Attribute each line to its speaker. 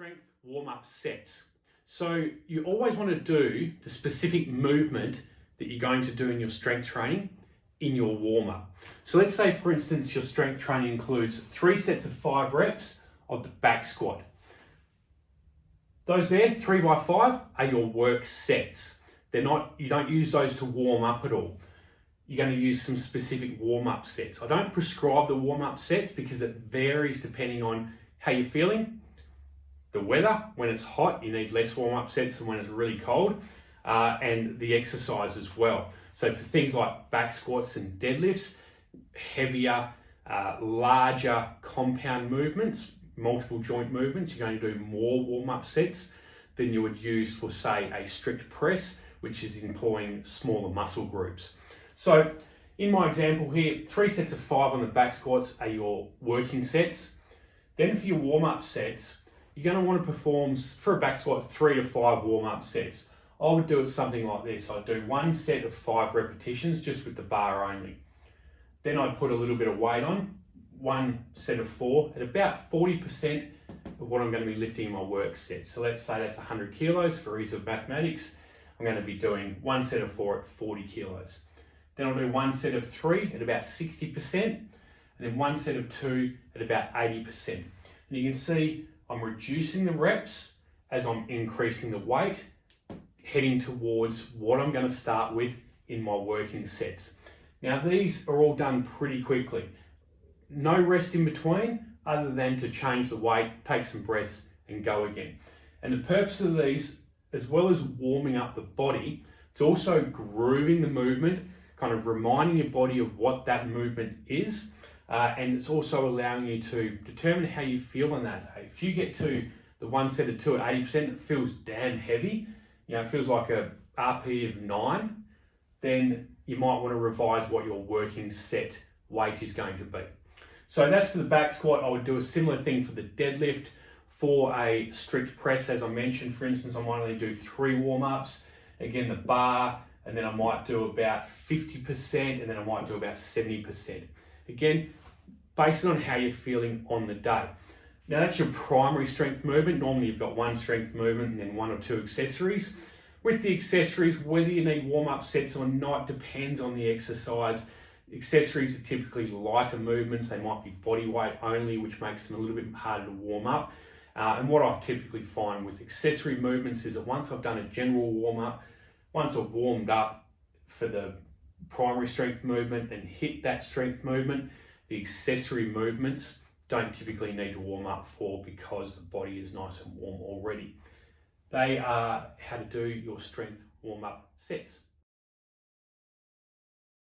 Speaker 1: strength warm-up sets. So you always want to do the specific movement that you're going to do in your strength training in your warm-up. So let's say, for instance, your strength training includes 3 sets of 5 reps of the back squat. Those there, 3x5, are your work sets. You don't use those to warm up at all. You're going to use some specific warm-up sets. I don't prescribe the warm-up sets because it varies depending on how you're feeling. The weather, when it's hot, you need less warm-up sets than when it's really cold, and the exercise as well. So for things like back squats and deadlifts, heavier, larger compound movements, multiple joint movements, you're going to do more warm-up sets than you would use for, say, a strict press, which is employing smaller muscle groups. So in my example here, 3 sets of 5 on the back squats are your working sets. Then for your warm-up sets, you're going to want to perform, for a back squat, 3 to 5 warm-up sets. I would do it something like this. I'd do 1 set of 5 repetitions just with the bar only. Then I'd put a little bit of weight on, 1 set of 4 at about 40% of what I'm going to be lifting in my work set. So let's say that's 100 kilos for ease of mathematics. I'm going to be doing 1 set of 4 at 40 kilos. Then I'll do 1 set of 3 at about 60%, and then 1 set of 2 at about 80%. And you can see I'm reducing the reps as I'm increasing the weight, heading towards what I'm going to start with in my working sets. Now these are all done pretty quickly. No rest in between other than to change the weight, take some breaths and go again. And the purpose of these, as well as warming up the body, it's also grooving the movement, kind of reminding your body of what that movement is. And it's also allowing you to determine how you feel on that day. If you get to the 1 set of 2 at 80%, it feels damn heavy, it feels like a RP of 9, then you might want to revise what your working set weight is going to be. So that's for the back squat. I would do a similar thing for the deadlift. For a strict press, as I mentioned, for instance, I might only do 3 warm-ups. Again, the bar, and then I might do about 50%, and then I might do about 70%. Again, based on how you're feeling on the day. Now that's your primary strength movement. Normally you've got 1 strength movement and then 1 or 2 accessories. With the accessories, whether you need warm-up sets or not depends on the exercise. Accessories are typically lighter movements. They might be body weight only, which makes them a little bit harder to warm up. And what I typically find with accessory movements is that once I've done a general warm-up, once I've warmed up for the primary strength movement and hit that strength movement, the accessory movements don't typically need to warm up for because the body is nice and warm already. They are how to do your strength warm-up sets.